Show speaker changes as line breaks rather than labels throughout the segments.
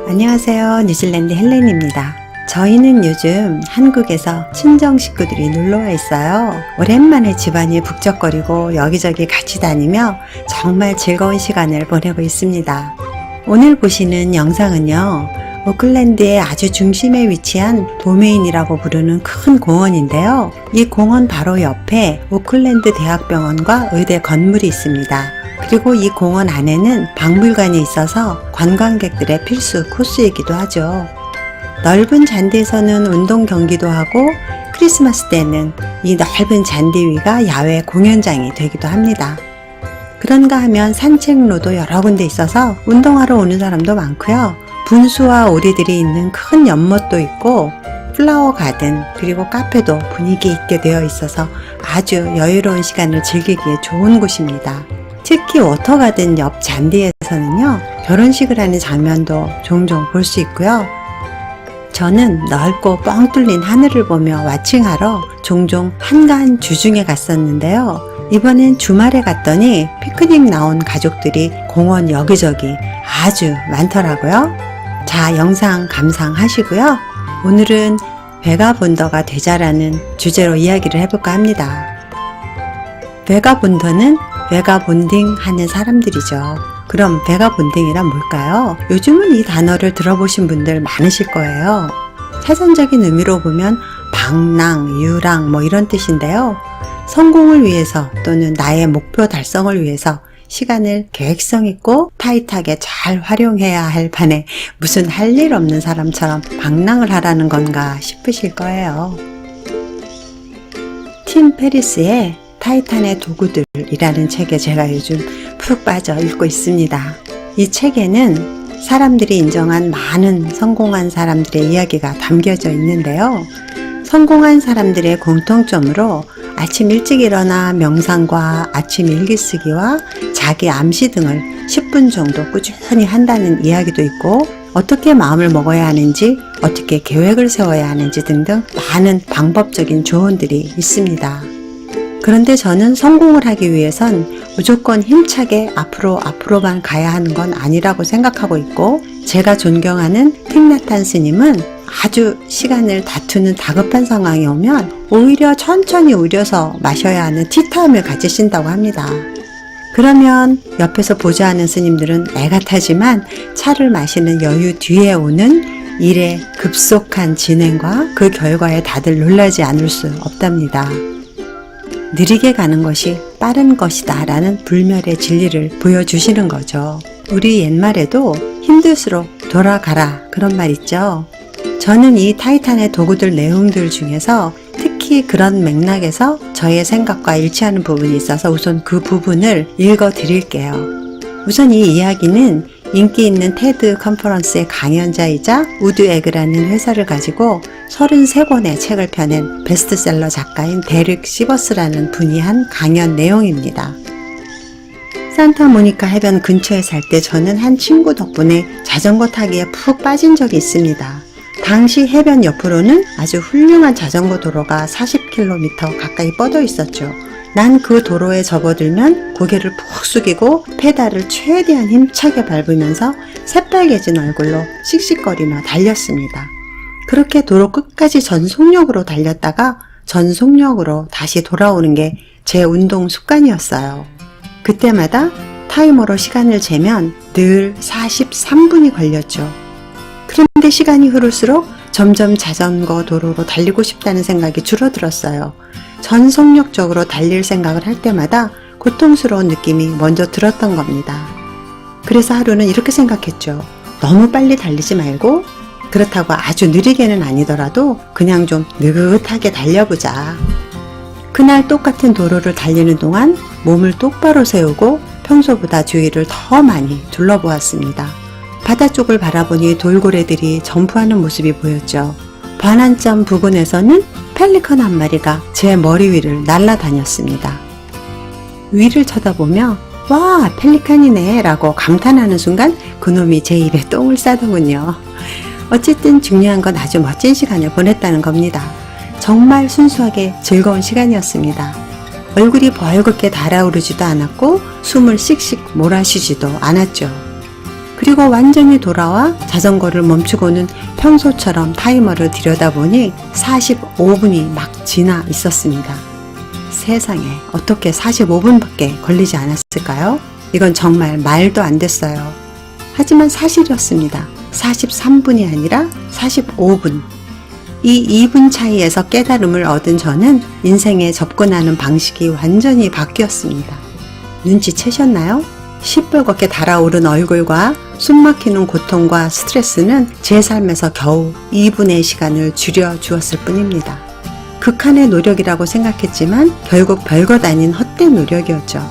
안녕하세요. 뉴질랜드 헬렌입니다. 저희는 요즘 한국에서 친정 식구들이 놀러와 있어요. 오랜만에 집안이 북적거리고 여기저기 같이 다니며 정말 즐거운 시간을 보내고 있습니다. 오늘 보시는 영상은요, 오클랜드의 아주 중심에 위치한 도메인이라고 부르는 큰 공원인데요. 이 공원 바로 옆에 오클랜드 대학병원과 의대 건물이 있습니다. 그리고 이 공원 안에는 박물관이 있어서 관광객들의 필수 코스이기도 하죠. 넓은 잔디에서는 운동 경기도 하고 크리스마스 때는 이 넓은 잔디 위가 야외 공연장이 되기도 합니다. 그런가 하면 산책로도 여러 군데 있어서 운동하러 오는 사람도 많고요. 분수와 오리들이 있는 큰 연못도 있고 플라워 가든 그리고 카페도 분위기 있게 되어 있어서 아주 여유로운 시간을 즐기기에 좋은 곳입니다. 특히 워터가든 옆 잔디에서는요, 결혼식을 하는 장면도 종종 볼 수 있고요. 저는 넓고 뻥 뚫린 하늘을 보며 와칭하러 종종 한가한 주중에 갔었는데요. 이번엔 주말에 갔더니 피크닉 나온 가족들이 공원 여기저기 아주 많더라고요. 자, 영상 감상하시고요. 오늘은 베가본더가 되자라는 주제로 이야기를 해볼까 합니다. 베가본더는 베가본딩 하는 사람들이죠. 그럼 베가본딩이란 뭘까요? 요즘은 이 단어를 들어보신 분들 많으실 거예요. 사전적인 의미로 보면 방랑, 유랑 이런 뜻인데요. 성공을 위해서 또는 나의 목표 달성을 위해서 시간을 계획성 있고 타이트하게 잘 활용해야 할 판에 무슨 할 일 없는 사람처럼 방랑을 하라는 건가 싶으실 거예요. 팀 페리스의 타이탄의 도구들이라는 책에 제가 요즘 푹 빠져 읽고 있습니다. 이 책에는 사람들이 인정한 많은 성공한 사람들의 이야기가 담겨져 있는데요. 성공한 사람들의 공통점으로 아침 일찍 일어나 명상과 아침 일기쓰기와 자기 암시 등을 10분 정도 꾸준히 한다는 이야기도 있고, 어떻게 마음을 먹어야 하는지, 어떻게 계획을 세워야 하는지 등등 많은 방법적인 조언들이 있습니다. 그런데 저는 성공을 하기 위해선 무조건 힘차게 앞으로만 가야 하는 건 아니라고 생각하고 있고, 제가 존경하는 틱나탄 스님은 아주 시간을 다투는 다급한 상황이 오면 오히려 천천히 우려서 마셔야 하는 티타임을 가지신다고 합니다. 그러면 옆에서 보좌하는 스님들은 애가 타지만 차를 마시는 여유 뒤에 오는 일의 급속한 진행과 그 결과에 다들 놀라지 않을 수 없답니다. 느리게 가는 것이 빠른 것이다 라는 불멸의 진리를 보여주시는 거죠. 우리 옛말에도 힘들수록 돌아가라 그런 말 있죠. 저는 이 타이탄의 도구들 내용들 중에서 특히 그런 맥락에서 저의 생각과 일치하는 부분이 있어서 우선 그 부분을 읽어 드릴게요. 우선 이 이야기는 인기 있는 테드 컨퍼런스의 강연자이자 우드 에그라는 회사를 가지고 33권의 책을 펴낸 베스트셀러 작가인 데릭 시버스라는 분이 한 강연 내용입니다. 산타모니카 해변 근처에 살 때 저는 한 친구 덕분에 자전거 타기에 푹 빠진 적이 있습니다. 당시 해변 옆으로는 아주 훌륭한 자전거 도로가 40km 가까이 뻗어 있었죠. 난 그 도로에 접어들면 고개를 푹 숙이고 페달을 최대한 힘차게 밟으면서 새빨개진 얼굴로 씩씩거리며 달렸습니다. 그렇게 도로 끝까지 전속력으로 달렸다가 전속력으로 다시 돌아오는 게 제 운동 습관이었어요. 그때마다 타이머로 시간을 재면 늘 43분이 걸렸죠. 그런데 시간이 흐를수록 점점 자전거 도로로 달리고 싶다는 생각이 줄어들었어요. 전속력적으로 달릴 생각을 할 때마다 고통스러운 느낌이 먼저 들었던 겁니다. 그래서 하루는 이렇게 생각했죠. 너무 빨리 달리지 말고 그렇다고 아주 느리게는 아니더라도 그냥 좀 느긋하게 달려보자. 그날 똑같은 도로를 달리는 동안 몸을 똑바로 세우고 평소보다 주위를 더 많이 둘러보았습니다. 바다 쪽을 바라보니 돌고래들이 점프하는 모습이 보였죠. 반환점 부근에서는 펠리컨 한 마리가 제 머리 위를 날아다녔습니다. 위를 쳐다보며 와, 펠리컨이네 라고 감탄하는 순간 그놈이 제 입에 똥을 싸더군요. 어쨌든 중요한 건 아주 멋진 시간을 보냈다는 겁니다. 정말 순수하게 즐거운 시간이었습니다. 얼굴이 벌겋게 달아오르지도 않았고 숨을 씩씩 몰아쉬지도 않았죠. 그리고 완전히 돌아와 자전거를 멈추고는 평소처럼 타이머를 들여다보니 45분이 막 지나 있었습니다. 세상에, 어떻게 45분밖에 걸리지 않았을까요? 이건 정말 말도 안 됐어요. 하지만 사실이었습니다. 43분이 아니라 45분. 이 2분 차이에서 깨달음을 얻은 저는 인생에 접근하는 방식이 완전히 바뀌었습니다. 눈치채셨나요? 시뻘겋게 달아오른 얼굴과 숨막히는 고통과 스트레스는 제 삶에서 겨우 2분의 시간을 줄여 주었을 뿐입니다. 극한의 노력이라고 생각했지만 결국 별것 아닌 헛된 노력이었죠.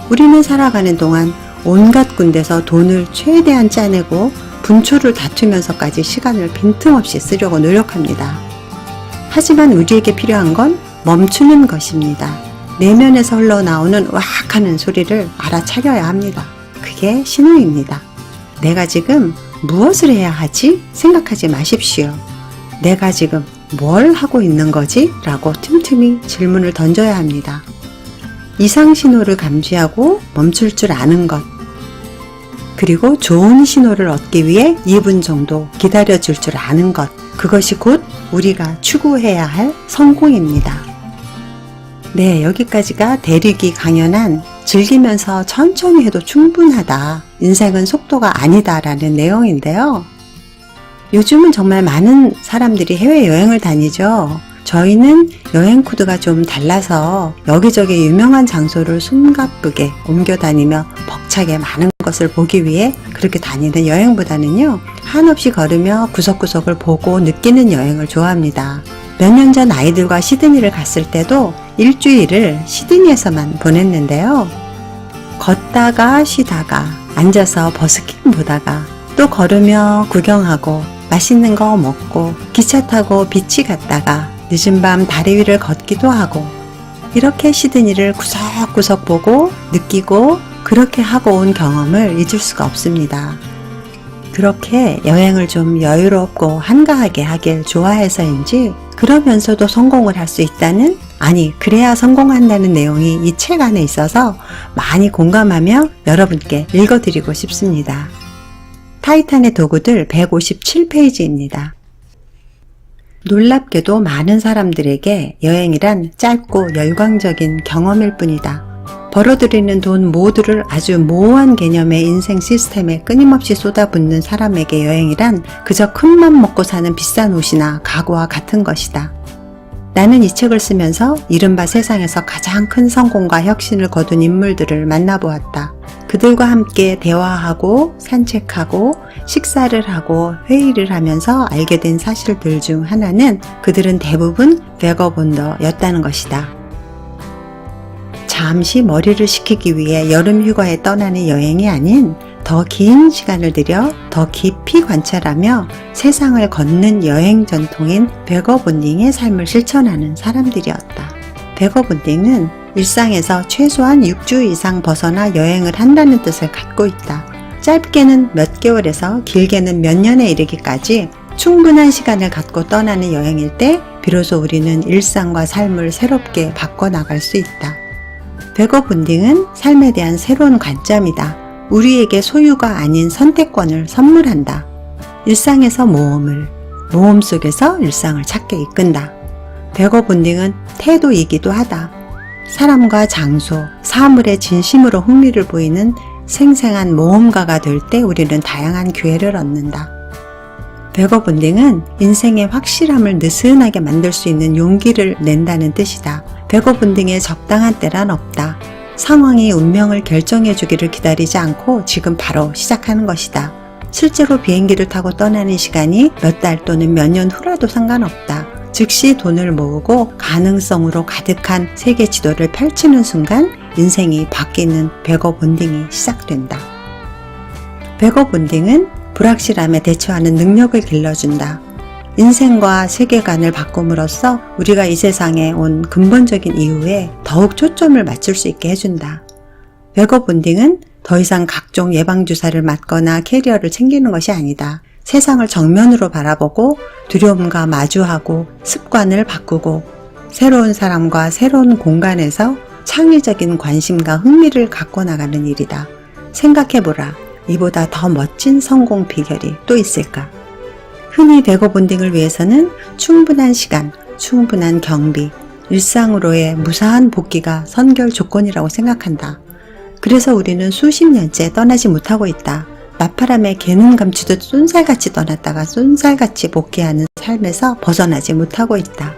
우리는 살아가는 동안 온갖 군데서 돈을 최대한 짜내고 분초를 다투면서까지 시간을 빈틈없이 쓰려고 노력합니다. 하지만 우리에게 필요한 건 멈추는 것입니다. 내면에서 흘러나오는 왁 하는 소리를 알아차려야 합니다. 그게 신호입니다. 내가 지금 무엇을 해야 하지? 생각하지 마십시오. 내가 지금 뭘 하고 있는 거지? 라고 틈틈이 질문을 던져야 합니다. 이상 신호를 감지하고 멈출 줄 아는 것. 그리고 좋은 신호를 얻기 위해 2분 정도 기다려줄 줄 아는 것. 그것이 곧 우리가 추구해야 할 성공입니다. 네, 여기까지가 대륙이 강연한 즐기면서 천천히 해도 충분하다. 인생은 속도가 아니다 라는 내용인데요. 요즘은 정말 많은 사람들이 해외여행을 다니죠. 저희는 여행 코드가 좀 달라서 여기저기 유명한 장소를 숨가쁘게 옮겨 다니며 벅차게 많은 것을 보기 위해 그렇게 다니는 여행보다는요, 한없이 걸으며 구석구석을 보고 느끼는 여행을 좋아합니다. 몇 년 전 아이들과 시드니를 갔을 때도 일주일을 시드니에서만 보냈는데요. 걷다가 쉬다가 앉아서 버스킹 보다가 또 걸으며 구경하고 맛있는 거 먹고 기차 타고 비치 갔다가 늦은 밤 다리 위를 걷기도 하고 이렇게 시드니를 구석구석 보고 느끼고 그렇게 하고 온 경험을 잊을 수가 없습니다. 그렇게 여행을 좀 여유롭고 한가하게 하길 좋아해서인지 그러면서도 성공을 할 수 있다는, 아니 그래야 성공한다는 내용이 이 책 안에 있어서 많이 공감하며 여러분께 읽어드리고 싶습니다. 타이탄의 도구들 157페이지입니다. 놀랍게도 많은 사람들에게 여행이란 짧고 열광적인 경험일 뿐이다. 벌어들이는 돈 모두를 아주 모호한 개념의 인생 시스템에 끊임없이 쏟아붓는 사람에게 여행이란 그저 큰맘 먹고 사는 비싼 옷이나 가구와 같은 것이다. 나는 이 책을 쓰면서 이른바 세상에서 가장 큰 성공과 혁신을 거둔 인물들을 만나보았다. 그들과 함께 대화하고 산책하고 식사를 하고 회의를 하면서 알게 된 사실들 중 하나는 그들은 대부분 베거본더였다는 것이다. 잠시 머리를 식히기 위해 여름 휴가에 떠나는 여행이 아닌 더 긴 시간을 들여 더 깊이 관찰하며 세상을 걷는 여행 전통인 베거본딩의 삶을 실천하는 사람들이었다. 베거본딩은 일상에서 최소한 6주 이상 벗어나 여행을 한다는 뜻을 갖고 있다. 짧게는 몇 개월에서 길게는 몇 년에 이르기까지 충분한 시간을 갖고 떠나는 여행일 때 비로소 우리는 일상과 삶을 새롭게 바꿔나갈 수 있다. 베거본딩은 삶에 대한 새로운 관점이다. 우리에게 소유가 아닌 선택권을 선물한다. 일상에서 모험을, 모험 속에서 일상을 찾게 이끈다. 베거본딩은 태도이기도 하다. 사람과 장소, 사물에 진심으로 흥미를 보이는 생생한 모험가가 될 때 우리는 다양한 기회를 얻는다. 베거본딩은 인생의 확실함을 느슨하게 만들 수 있는 용기를 낸다는 뜻이다. 베거본딩의 적당한 때란 없다. 상황이 운명을 결정해 주기를 기다리지 않고 지금 바로 시작하는 것이다. 실제로 비행기를 타고 떠나는 시간이 몇 달 또는 몇 년 후라도 상관없다. 즉시 돈을 모으고 가능성으로 가득한 세계 지도를 펼치는 순간 인생이 바뀌는 베거본딩이 시작된다. 베거본딩은 불확실함에 대처하는 능력을 길러준다. 인생과 세계관을 바꿈으로써 우리가 이 세상에 온 근본적인 이유에 더욱 초점을 맞출 수 있게 해준다. 베거본딩은 더 이상 각종 예방주사를 맞거나 캐리어를 챙기는 것이 아니다. 세상을 정면으로 바라보고 두려움과 마주하고 습관을 바꾸고 새로운 사람과 새로운 공간에서 창의적인 관심과 흥미를 갖고 나가는 일이다. 생각해보라. 이보다 더 멋진 성공 비결이 또 있을까? 흔히 베거 본딩을 위해서는 충분한 시간, 충분한 경비, 일상으로의 무사한 복귀가 선결 조건이라고 생각한다. 그래서 우리는 수십 년째 떠나지 못하고 있다. 나파람에 개눈 감추듯 쏜살같이 떠났다가 쏜살같이 복귀하는 삶에서 벗어나지 못하고 있다.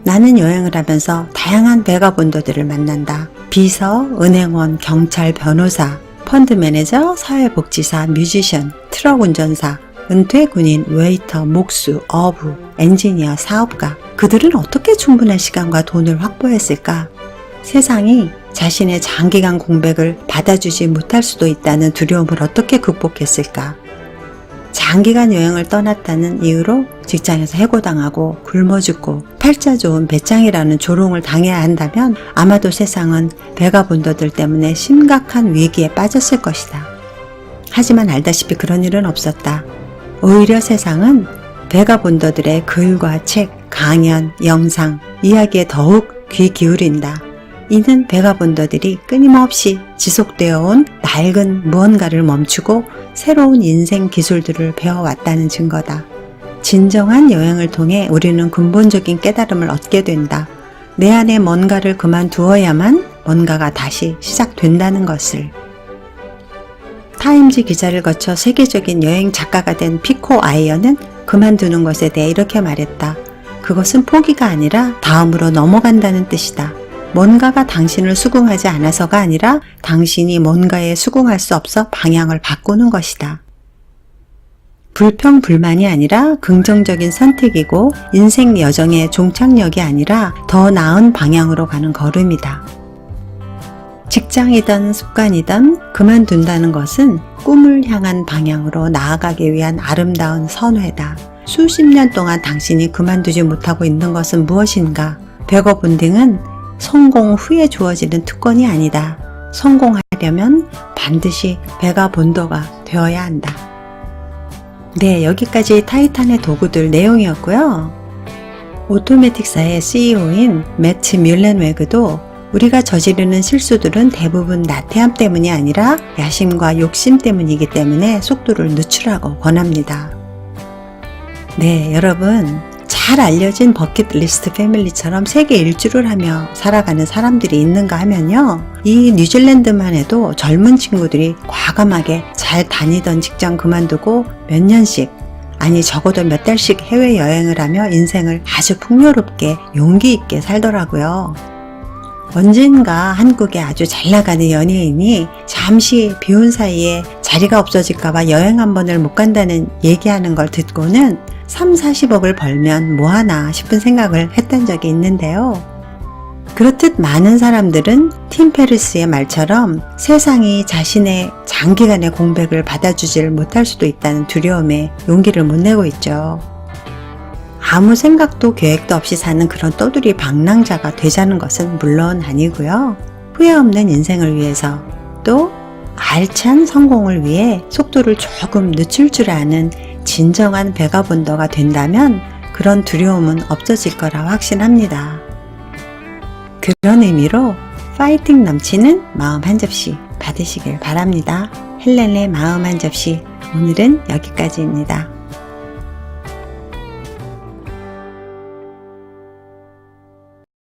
나는 여행을 하면서 다양한 베가본더들을 만난다. 비서, 은행원, 경찰, 변호사, 펀드 매니저, 사회복지사, 뮤지션, 트럭 운전사, 은퇴 군인, 웨이터, 목수, 어부, 엔지니어, 사업가. 그들은 어떻게 충분한 시간과 돈을 확보했을까? 세상이 자신의 장기간 공백을 받아주지 못할 수도 있다는 두려움을 어떻게 극복했을까? 장기간 여행을 떠났다는 이유로 직장에서 해고당하고 굶어 죽고 팔자 좋은 배짱이라는 조롱을 당해야 한다면 아마도 세상은 베가본더들 때문에 심각한 위기에 빠졌을 것이다. 하지만 알다시피 그런 일은 없었다. 오히려 세상은 베가본더들의 글과 책, 강연, 영상, 이야기에 더욱 귀 기울인다. 이는 베가본더들이 끊임없이 지속되어 온 낡은 무언가를 멈추고 새로운 인생 기술들을 배워왔다는 증거다. 진정한 여행을 통해 우리는 근본적인 깨달음을 얻게 된다. 내 안에 뭔가를 그만두어야만 뭔가가 다시 시작된다는 것을. 타임지 기자를 거쳐 세계적인 여행 작가가 된 피코 아이어는 그만두는 것에 대해 이렇게 말했다. 그것은 포기가 아니라 다음으로 넘어간다는 뜻이다. 뭔가가 당신을 수긍하지 않아서가 아니라 당신이 뭔가에 수긍할 수 없어 방향을 바꾸는 것이다. 불평, 불만이 아니라 긍정적인 선택이고 인생 여정의 종착역이 아니라 더 나은 방향으로 가는 걸음이다. 직장이든 습관이든 그만둔다는 것은 꿈을 향한 방향으로 나아가기 위한 아름다운 선회다. 수십 년 동안 당신이 그만두지 못하고 있는 것은 무엇인가? 베거 본딩은 성공 후에 주어지는 특권이 아니다. 성공하려면 반드시 베가본더가 되어야 한다. 네, 여기까지 타이탄의 도구들 내용이었고요. 오토매틱사의 CEO인 매트 뮬렌웨그도 우리가 저지르는 실수들은 대부분 나태함 때문이 아니라 야심과 욕심 때문이기 때문에 속도를 늦추라고 권합니다. 네, 여러분. 잘 알려진 버킷리스트 패밀리처럼 세계 일주를 하며 살아가는 사람들이 있는가 하면요. 이 뉴질랜드만 해도 젊은 친구들이 과감하게 잘 다니던 직장 그만두고 몇 년씩, 아니 적어도 몇 달씩 해외여행을 하며 인생을 아주 풍요롭게 용기 있게 살더라고요. 언젠가 한국에 아주 잘 나가는 연예인이 잠시 비운 사이에 자리가 없어질까봐 여행 한 번을 못 간다는 얘기하는 걸 듣고는 30-40억을 벌면 뭐하나 싶은 생각을 했던 적이 있는데요. 그렇듯 많은 사람들은 팀 페리스의 말처럼 세상이 자신의 장기간의 공백을 받아주질 못할 수도 있다는 두려움에 용기를 못 내고 있죠. 아무 생각도 계획도 없이 사는 그런 떠돌이 방랑자가 되자는 것은 물론 아니고요. 후회 없는 인생을 위해서 또 알찬 성공을 위해 속도를 조금 늦출 줄 아는 진정한 베가본더가 된다면 그런 두려움은 없어질 거라 확신합니다. 그런 의미로 파이팅 넘치는 마음 한 접시 받으시길 바랍니다. 헬렌의 마음 한 접시, 오늘은 여기까지입니다.